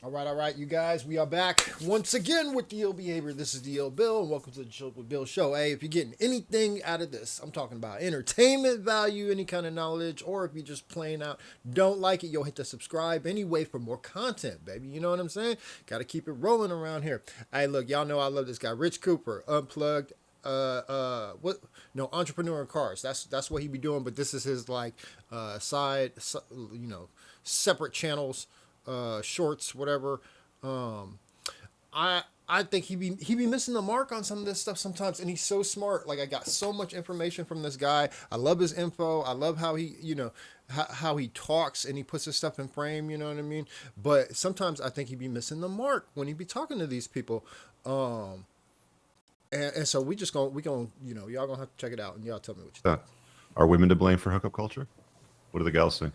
All right, you guys. We are back once again with the Ill Behavior. This is the Ill Bill, and welcome to the Chill with Bill show. Hey, if you're getting anything out of this, I'm talking about entertainment value, any kind of knowledge, or if you're just playing out, don't like it, yo, hit the subscribe anyway for more content, baby. You know what I'm saying? Got to keep it rolling around here. Hey, look, y'all know I love this guy, Rich Cooper, Unplugged. What? No, Entrepreneur in Cars. That's what he be doing. But this is his like separate channels. Shorts, whatever. I think he be missing the mark on some of this stuff sometimes, and he's so smart. Like I got so much information from this guy. I love his info. I love how he, how he talks and he puts his stuff in frame. You know what I mean? But sometimes I think he be missing the mark when he be talking to these people. And so we gonna y'all gonna have to check it out and y'all tell me what you think. Are women to blame for hookup culture? What do the gals think?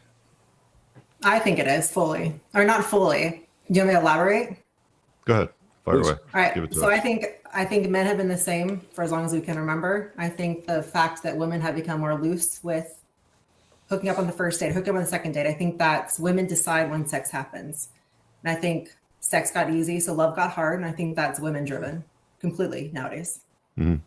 I think it is fully, or not fully. Do you want me to elaborate? Go ahead, fire away. All right. Give it to So us. I think men have been the same for as long as we can remember. I think the fact that women have become more loose with hooking up on the first date, hooking up on the second date. I think that's women decide when sex happens, and I think sex got easy, so love got hard, and I think that's women driven completely nowadays. Mm-hmm.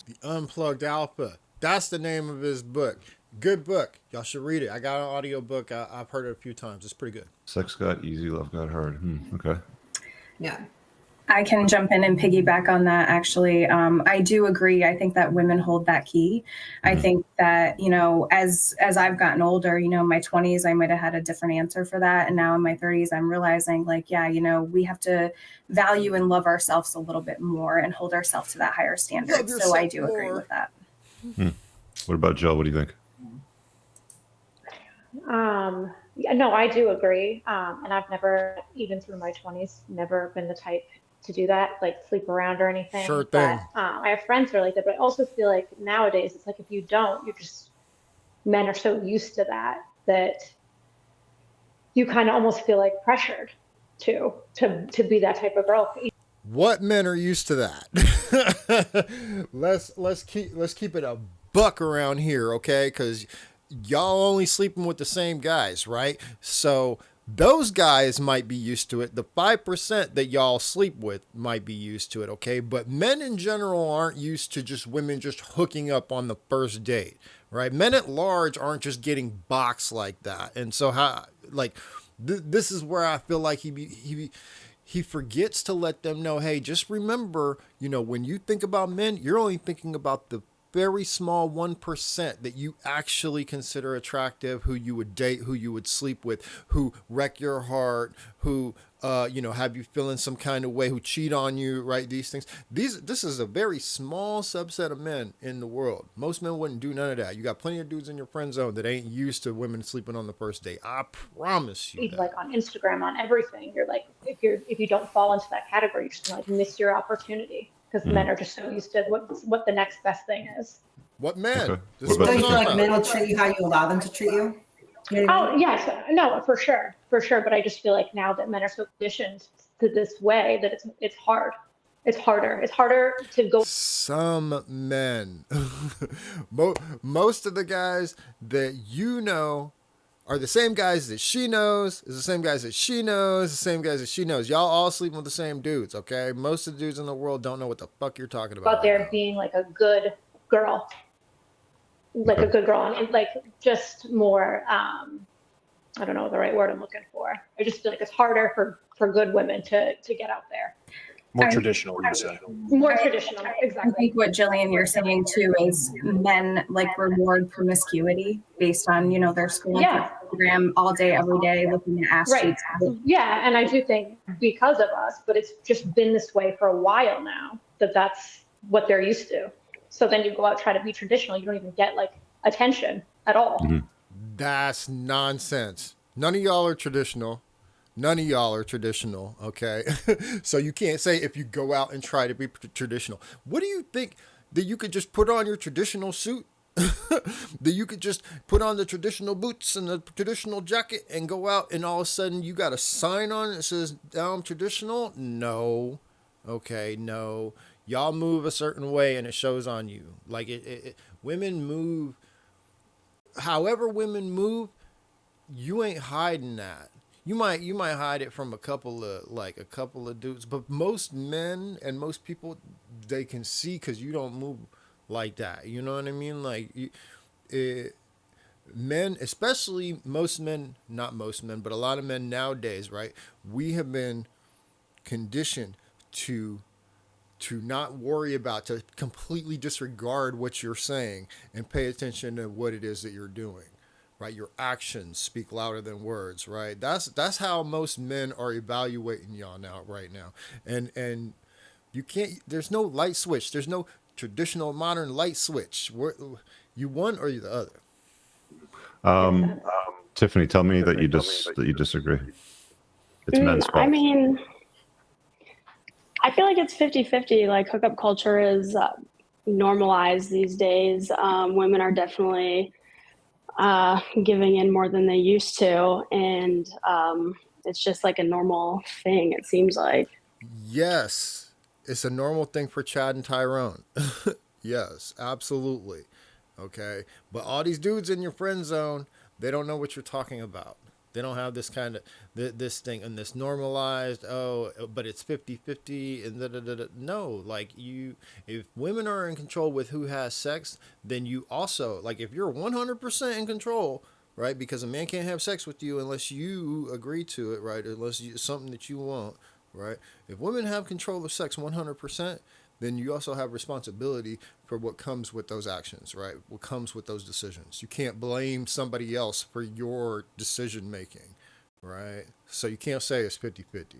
The Unplugged Alpha. That's the name of his book. Good book. Y'all should read it. I got an audio book. I've heard it a few times. It's pretty good. Sex got easy, love got hard. Okay. Yeah. I can jump in and piggyback on that. Actually, I do agree. I think that women hold that key. I think that, as I've gotten older, in my 20s, I might have had a different answer for that. And now in my 30s, I'm realizing we have to value and love ourselves a little bit more and hold ourselves to that higher standard. So I do agree with that. What about Jill? What do you think? No, I do agree. And I've never, even through my 20s, never been the type to do that, like sleep around or anything. Sure thing. But I have friends who are like that, but I also feel like nowadays it's like if you don't, men are so used to that you kind of almost feel like pressured to be that type of girl. What men are used to that? let's keep it a buck around here, okay? Because y'all only sleeping with the same guys, right? So those guys might be used to it. The 5% that y'all sleep with might be used to it, okay? But men in general aren't used to just women just hooking up on the first date, right? Men at large aren't just getting boxed like that. And so this is where I feel like he forgets to let them know, hey, just remember, when you think about men, you're only thinking about the very small 1% that you actually consider attractive, who you would date, who you would sleep with, who wreck your heart, who have you feeling some kind of way, who cheat on you, right? These things. This is a very small subset of men in the world. Most men wouldn't do none of that. You got plenty of dudes in your friend zone that ain't used to women sleeping on the first date. I promise you. Like on Instagram, on everything, you're like, if you don't fall into that category, you're just gonna miss your opportunity. Because men are just so used to what the next best thing is. What men? Okay. So you feel like men will treat you how you allow them to treat you? Oh, yes. No, for sure. But I just feel like now that men are so conditioned to this way that it's hard. It's harder. It's harder to go. Some men, most of the guys that are the same guys that she knows, is the same guys that she knows, the same guys that she knows. Y'all all sleeping with the same dudes, okay? Most of the dudes in the world don't know what the fuck you're talking about. But they're being like a good girl. Like a good girl. And like just more, I don't know the right word I'm looking for. I just feel like it's harder for good women to get out there. More traditional, you say. More traditional, exactly. I think what Jillian, you're saying too is men reward promiscuity based on, their school program all day, every day, looking at ass cheeks. Yeah, and I do think because of us, but it's just been this way for a while now, that's what they're used to. So then you go out, try to be traditional, you don't even get attention at all. Mm-hmm. That's nonsense. None of y'all are traditional. Okay? So you can't say if you go out and try to be traditional. What do you think, that you could just put on your traditional suit? That you could just put on the traditional boots and the traditional jacket and go out and all of a sudden you got a sign on it that says, I'm traditional? No. Okay, no. Y'all move a certain way and it shows on you. Women move, however women move, you ain't hiding that. you might hide it from a couple of dudes, but most men and most people, they can see because you don't move like that. You know what I mean? Like it, men, especially most men, not most men, but a lot of men nowadays, right? We have been conditioned to not worry about, to completely disregard what you're saying and pay attention to what it is that you're doing, right? Your actions speak louder than words, right? That's how most men are evaluating y'all now, right now. And you can't, there's no light switch, there's no traditional modern light switch. You one or you the other. Um, Makes sense. Tiffany, tell me that you disagree. It's men's fault. I mean, I feel like it's 50-50. Like hookup culture is normalized these days. Women are definitely giving in more than they used to. And it's just like a normal thing, it seems like. Yes, it's a normal thing for Chad and Tyrone. Yes, absolutely. Okay, but all these dudes in your friend zone, they don't know what you're talking about. They don't have this kind of this thing and this normalized, oh, but it's 50-50 and da, da, da, da. No, like if women are in control with who has sex, then you also, like, if you're 100% in control, right? Because a man can't have sex with you unless you agree to it, right? Unless it's something that you want, right? If women have control of sex 100%, then you also have responsibility for what comes with those actions, right? What comes with those decisions. You can't blame somebody else for your decision making, right? So you can't say it's 50-50.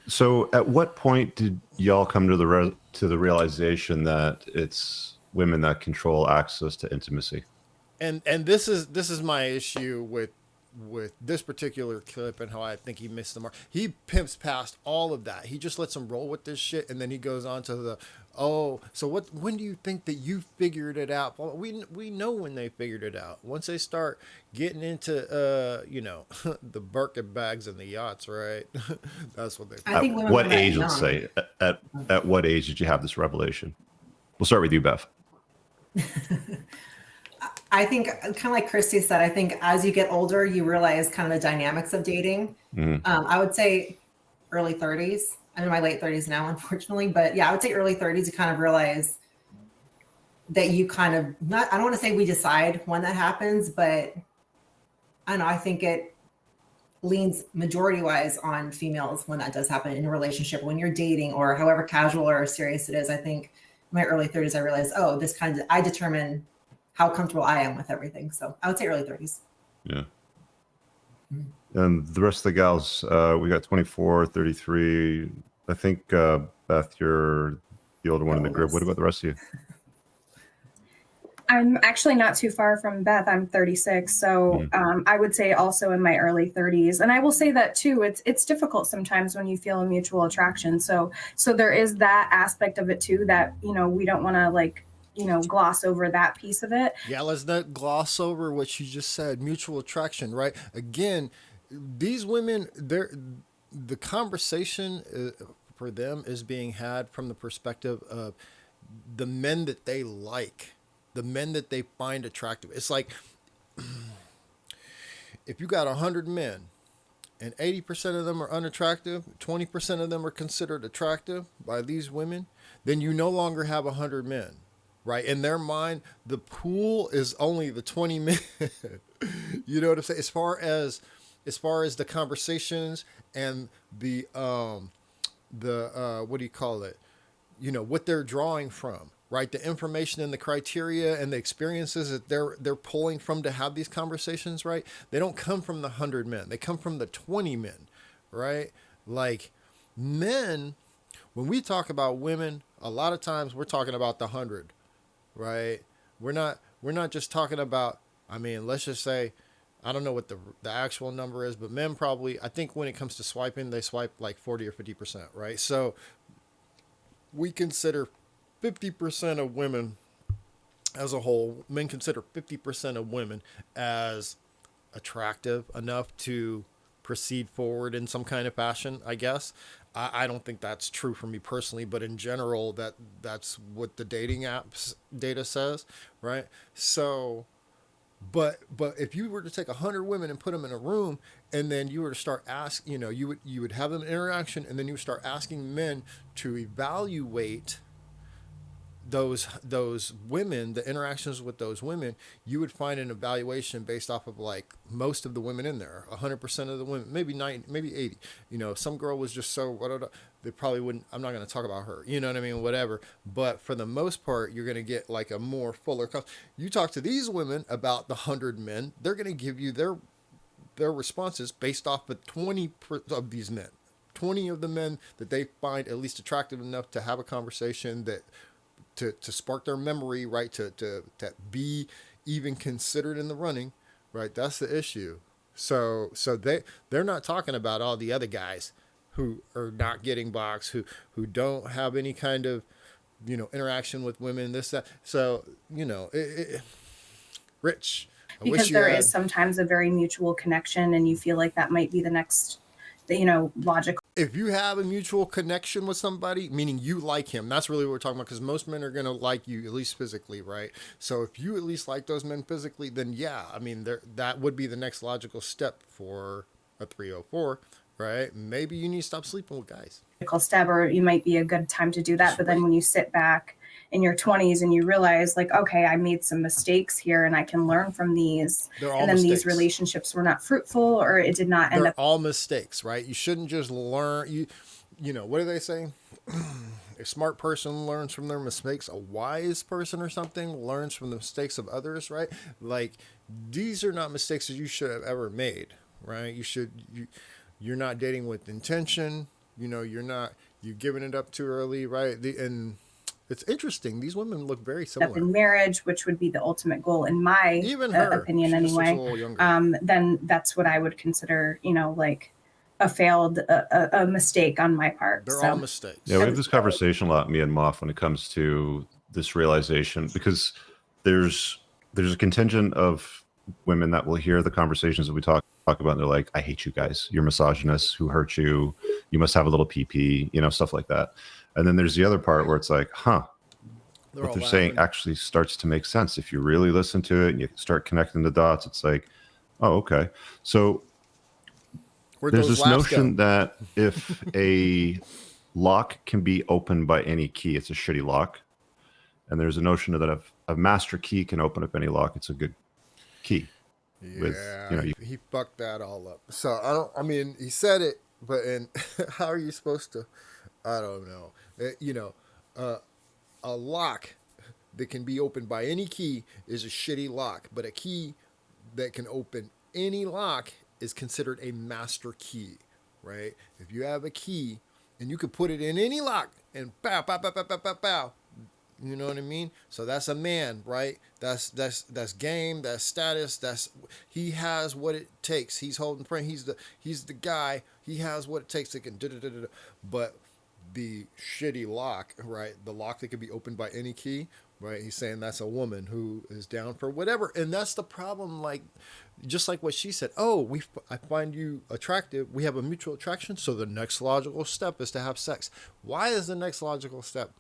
So, at what point did y'all come to the realization that it's women that control access to intimacy? And this is my issue with this particular clip and how I think he missed the mark. He pimps past all of that. He just lets him roll with this shit, and then he goes on to the, oh, so what? When do you think that you figured it out? Well, we know when they figured it out. Once they start getting into the Birkin bags and the yachts, right? That's what they. I think women What are that age? young. Let's say at what age did you have this revelation? We'll start with you, Beth. I think kind of like Christy said, I think as you get older, you realize kind of the dynamics of dating. Mhm. I would say early 30s. I'm in my late 30s now, unfortunately, but yeah, I would say early 30s, you kind of realize that you kind of not, I don't want to say we decide when that happens, but I don't know, I think it leans majority wise on females when that does happen in a relationship, when you're dating or however casual or serious it is. I think in my early 30s, I realized, oh, this kind of, I determine how comfortable I am with everything. So I would say early 30s. Yeah. And the rest of the gals, we got 24, 33. I think, Beth, you're the older one in the group. What about the rest of you? I'm actually not too far from Beth. I'm 36, so I would say also in my early 30s. And I will say that too. It's difficult sometimes when you feel a mutual attraction. So there is that aspect of it too that we don't want to gloss over that piece of it. Yeah, let's not gloss over what you just said. Mutual attraction, right? Again, these women, the conversation for them is being had from the perspective of the men that they like, the men that they find attractive. It's like if you got 100 men and 80% of them are unattractive, 20% of them are considered attractive by these women, then you no longer have 100 men. Right? In their mind, the pool is only the 20 men. You know what I'm saying? As far as the conversations and the what do you call it? What they're drawing from, right? The information and the criteria and the experiences that they're pulling from to have these conversations, right? They don't come from the 100 men. They come from the 20 men, right? Like men, when we talk about women, a lot of times we're talking about the 100. Right? We're not just talking about, I mean, let's just say, I don't know what the actual number is, but men probably, I think when it comes to swiping, they swipe like 40 or 50%, right? So we consider 50% of women as a whole, men consider 50% of women as attractive enough to proceed forward in some kind of fashion, I guess. I don't think that's true for me personally, but in general, that's what the dating apps data says, right? So But if you were to take 100 women and put them in a room, and then you were to start ask, you would have an interaction, and then you would start asking men to evaluate those women, the interactions with those women, you would find an evaluation based off of like most of the women in there, 100% of the women, maybe 90, maybe 80. If some girl was just so, they probably wouldn't. I'm not going to talk about her. You know what I mean? Whatever. But for the most part, you're going to get like a more fuller. You talk to these women about the 100 men, they're going to give you their responses based off of 20 of these men. 20 of the men that they find at least attractive enough to have a conversation that to spark their memory, right? To be even considered in the running, right? That's the issue. So they're not talking about all the other guys who are not getting boxed, who don't have any kind of, interaction with women, this, that. So, Rich, I wish Because you there had, is sometimes a very mutual connection, and you feel like that might be the next, logical. if you have a mutual connection with somebody, meaning you like him, that's really what we're talking about, because most men are going to like you, at least physically, right? So if you at least like those men physically, then yeah, I mean, that would be the next logical step for a 304, right? Maybe you need to stop sleeping with guys. Step, or you might be a good time to do that. But then when you sit back in your 20s and you realize, like, okay, I made some mistakes here and I can learn from these. They're all and then mistakes. These relationships were not fruitful, or it did not end They're up. all mistakes, right? You shouldn't just learn. What do they say? A smart person learns from their mistakes. A wise person or something learns from the mistakes of others, right? Like, these are not mistakes that you should have ever made, right? You're not dating with intention. You're giving it up too early, right? And it's interesting. These women look very similar. In marriage, which would be the ultimate goal in my Even her, opinion, she just looks anyway. a little younger. Then that's what I would consider, like a failed a mistake on my part. They're all mistakes. Yeah, we have this conversation a lot, me and Moff, when it comes to this realization, because there's a contingent of women that will hear the conversations that we talk about, and they're like, I hate you guys. You're misogynists. Who hurt you? You must have a little PP, stuff like that. And then there's the other part where it's like, what they're saying actually starts to make sense. If you really listen to it and you start connecting the dots, it's like, oh, okay. So there's this notion that if a lock can be opened by any key, it's a shitty lock. And there's a notion that if a master key can open up any lock, it's a good key. Yeah, he fucked that all up. So he said it, but how are you supposed to? I don't know. A lock that can be opened by any key is a shitty lock, but a key that can open any lock is considered a master key, right? If you have a key and you can put it in any lock and pow, pow, pow, pow, pow, pow, pow. You know what I mean? So that's a man, right? That's game, that's status, he has what it takes. He's holding frame. He's the guy. He has what it takes to can but the shitty lock, right? The lock that can be opened by any key, right? He's saying that's a woman who is down for whatever. And that's the problem, like just like what she said. Oh, I find you attractive. We have a mutual attraction, so the next logical step is to have sex. Why is the next logical step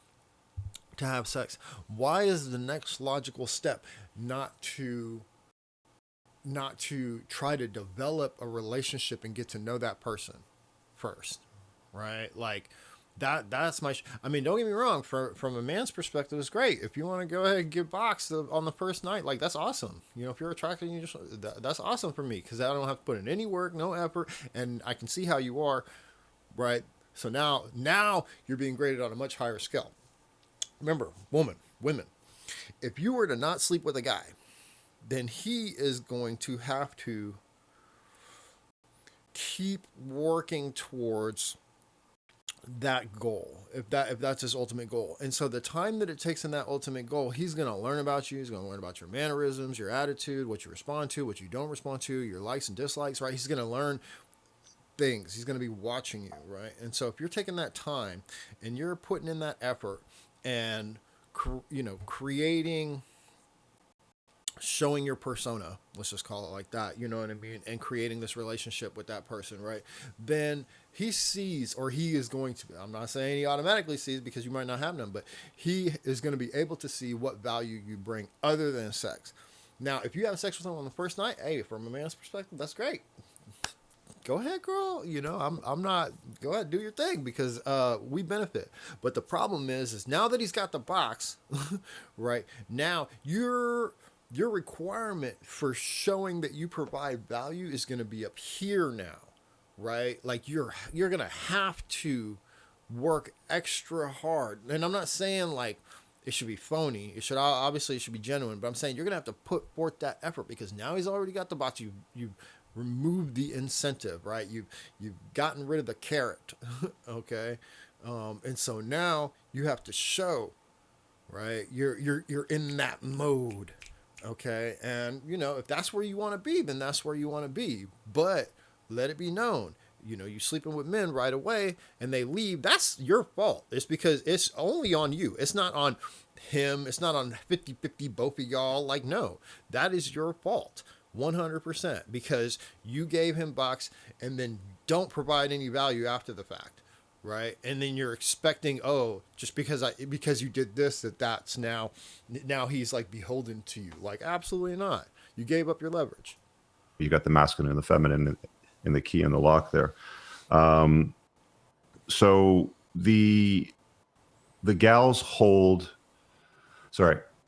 to have sex? Why is the next logical step not to try to develop a relationship and get to know that person first, right? Like that's my don't get me wrong, from a man's perspective, it's great if you want to go ahead and get boxed on the first night. Like, that's awesome. If you're attracted, that's awesome for me, because I don't have to put in any work, no effort, and I can see how you are, right? So now you're being graded on a much higher scale. Remember, women, if you were to not sleep with a guy, then he is going to have to keep working towards that goal, if that's his ultimate goal. And so the time that it takes in that ultimate goal, he's going to learn about you. He's going to learn about your mannerisms, your attitude, what you respond to, what you don't respond to, your likes and dislikes, right? He's going to learn things. He's going to be watching you, right? And so if you're taking that time and you're putting in that effort and creating, showing your persona, let's just call it like that, you know what I mean, and creating this relationship with that person, right? Then he sees, or he is going to, I'm not saying he automatically sees, because you might not have none, but he is going to be able to see what value you bring other than sex. Now, if you have sex with them on the first night, hey, from a man's perspective, that's great. Go ahead, girl. You know, I'm not. Go ahead, do your thing because we benefit. But the problem is now that he's got the box, right now your requirement for showing that you provide value is going to be up here now, right? Like you're going to have to work extra hard. And I'm not saying like it should be phony. It should obviously it should be genuine. But I'm saying you're gonna have to put forth that effort because now he's already got the box. You've removed the incentive, right? You've gotten rid of the carrot, okay? And so now you have to show, right? You're in that mode, okay? And you know if that's where you want to be, then that's where you want to be. But let it be known. You know, you sleeping with men right away and they leave, that's your fault. It's because it's only on you. It's not on him. It's not on 50-50 both of y'all. Like, no, that is your fault. 100% because you gave him box and then don't provide any value after the fact. Right. And then you're expecting, oh, just because you did this, that's now he's like beholden to you. Like, absolutely not. You gave up your leverage. You got the masculine and the feminine in the key and the lock there. So the gals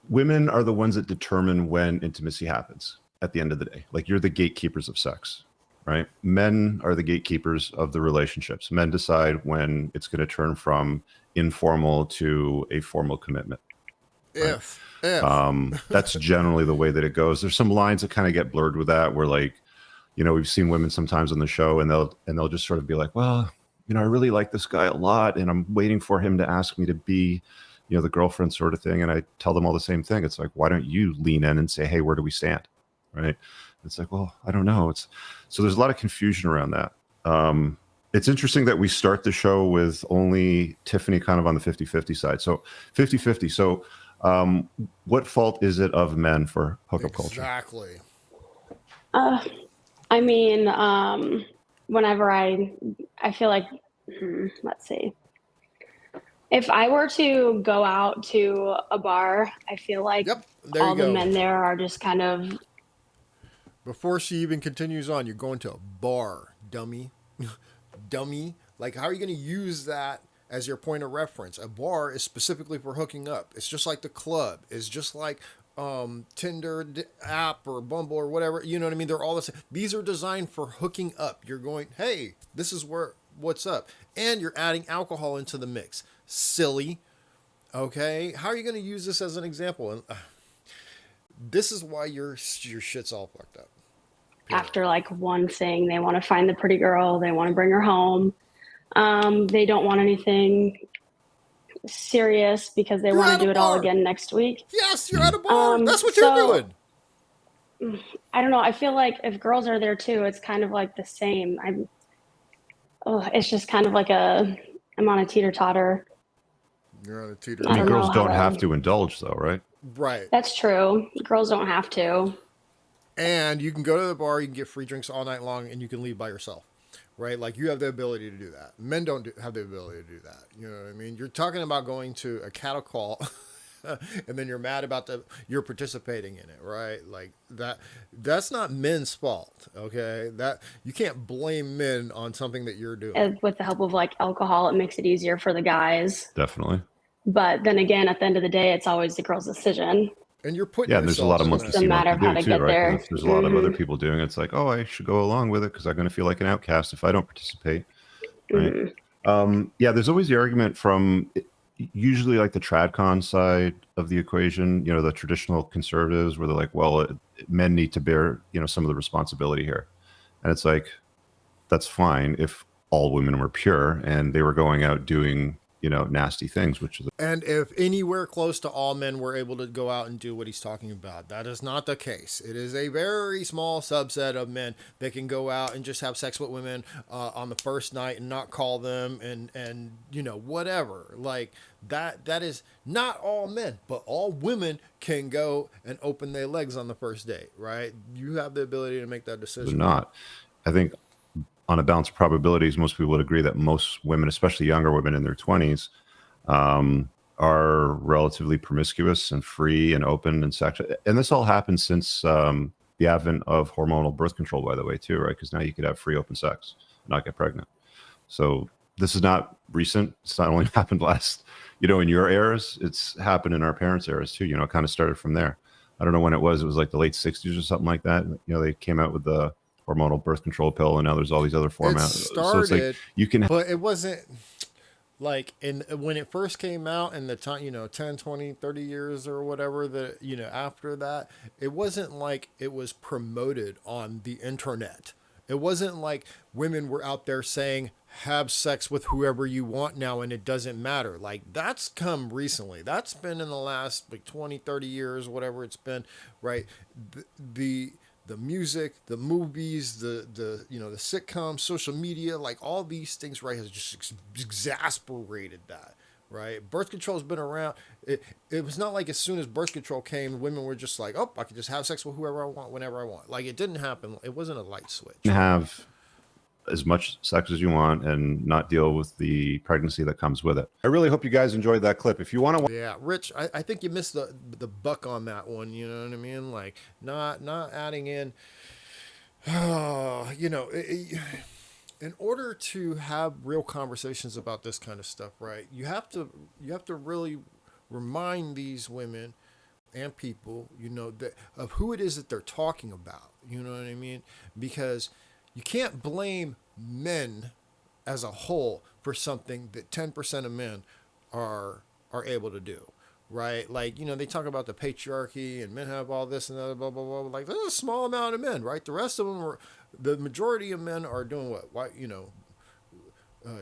women are the ones that determine when intimacy happens at the end of the day. Like you're the gatekeepers of sex, right? Men are the gatekeepers of the relationships. Men decide when it's going to turn from informal to a formal commitment. Right? If. That's generally the way that it goes. There's some lines that kind of get blurred with that where like, you know, we've seen women sometimes on the show and they'll just sort of be like, well, you know, I really like this guy a lot and I'm waiting for him to ask me to be, you know, the girlfriend sort of thing. And I tell them all the same thing. It's like, why don't you lean in and say, hey, where do we stand? Right. It's like, well, I don't know. So there's a lot of confusion around that. It's interesting that we start the show with only Tiffany kind of on the 50-50 side. So 50-50. So what fault is it of men for hookup culture? Exactly. I mean, whenever I feel like, let's see, if I were to go out to a bar, I feel like all the men there are just kind of. Before she even continues on, you're going to a bar, dummy. Dummy. Like, how are you going to use that as your point of reference? A bar is specifically for hooking up. It's just like the club. It's just like Tinder app or Bumble or whatever. You know what I mean? They're all the same. These are designed for hooking up. You're going, hey, this is what's up. And you're adding alcohol into the mix. Silly. Okay? How are you going to use this as an example? And this is why your shit's all fucked up. Period. After like one thing, they want to find the pretty girl. They want to bring her home. They don't want anything serious because they want to do it all again next week. Yes, you're at a bar. That's what you're doing. I don't know. I feel like if girls are there too, it's kind of like the same. It's just kind of like I'm on a teeter-totter. You're on a teeter. I mean, girls don't have to indulge though, right? Right. That's true. Girls don't have to. And you can go to the bar, you can get free drinks all night long, and you can leave by yourself, right? Like you have the ability to do that. Men don't have the ability to do that. You know what I mean? You're talking about going to a cattle call, and then you're mad about you're participating in it, right? Like that's not men's fault, okay? That you can't blame men on something that you're doing. And with the help of like alcohol, it makes it easier for the guys. Definitely. But then again, at the end of the day, it's always the girl's decision. And you're putting there's a lot of monkey see monkey do too, right? There. If there's a lot of other people doing it, it's like, oh, I should go along with it because I'm going to feel like an outcast if I don't participate, right? There's always the argument from usually like the tradcon side of the equation, you know, the traditional conservatives where they're like, well, men need to bear, you know, some of the responsibility here. And it's like, that's fine if all women were pure and they were going out doing, you know, nasty things, and if anywhere close to all men were able to go out and do what he's talking about, that is not the case. It is a very small subset of men that can go out and just have sex with women on the first night and not call them and you know, whatever. Like that is not all men, but all women can go and open their legs on the first date, right? You have the ability to make that decision. They're not. I think on a balance of probabilities, most people would agree that most women, especially younger women in their 20s, are relatively promiscuous and free and open and sexual. And this all happened since the advent of hormonal birth control, by the way, too, right? Because now you could have free open sex and not get pregnant. So this is not recent. It's not only happened last, in your eras, it's happened in our parents' eras too. It kind of started from there. I don't know when it was. It was like the late 60s or something like that. They came out with the hormonal birth control pill, and now there's all these other formats. So it's like you can, but it wasn't like when it first came out in the time 10, 20, 30 years or whatever that after that, it wasn't like it was promoted on the internet. It wasn't like women were out there saying have sex with whoever you want now and it doesn't matter. Like that's come recently. That's been in the last like 20, 30 years, whatever it's been, right? The music, the movies, the the sitcoms, social media, like all these things, right, has just exasperated that, right? Birth control has been around. It was not like as soon as birth control came, women were just like, oh, I can just have sex with whoever I want, whenever I want. Like it didn't happen. It wasn't a light switch. Have as much sex as you want and not deal with the pregnancy that comes with it. I really hope you guys enjoyed that clip. If you want to, yeah, Rich, I think you missed the buck on that one. You know what I mean? Like not adding in, in order to have real conversations about this kind of stuff, right? You have to really remind these women and people, that of who it is that they're talking about. You know what I mean? Because you can't blame men as a whole for something that 10% of men are able to do, right? Like, they talk about the patriarchy and men have all this and that, blah, blah, blah. Like, there's a small amount of men, right? The rest of them the majority of men are doing what,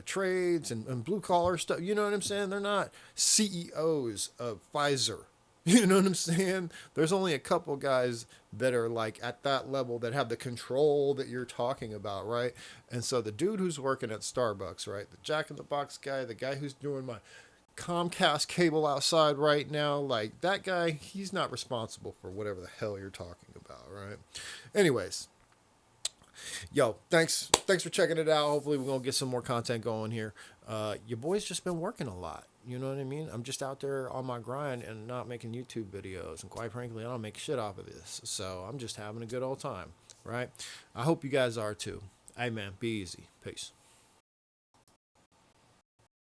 trades and blue collar stuff. You know what I'm saying? They're not CEOs of Pfizer. You know what I'm saying? There's only a couple guys that are like at that level that have the control that you're talking about, right? And so the dude who's working at Starbucks, right? The Jack in the Box guy, the guy who's doing my Comcast cable outside right now, like that guy, he's not responsible for whatever the hell you're talking about, right? Anyways, yo, thanks for checking it out. Hopefully we're gonna get some more content going here. Your boy's just been working a lot. You know what I mean? I'm just out there on my grind and not making YouTube videos. And quite frankly, I don't make shit off of this. So I'm just having a good old time, right? I hope you guys are too. Hey man, be easy. Peace.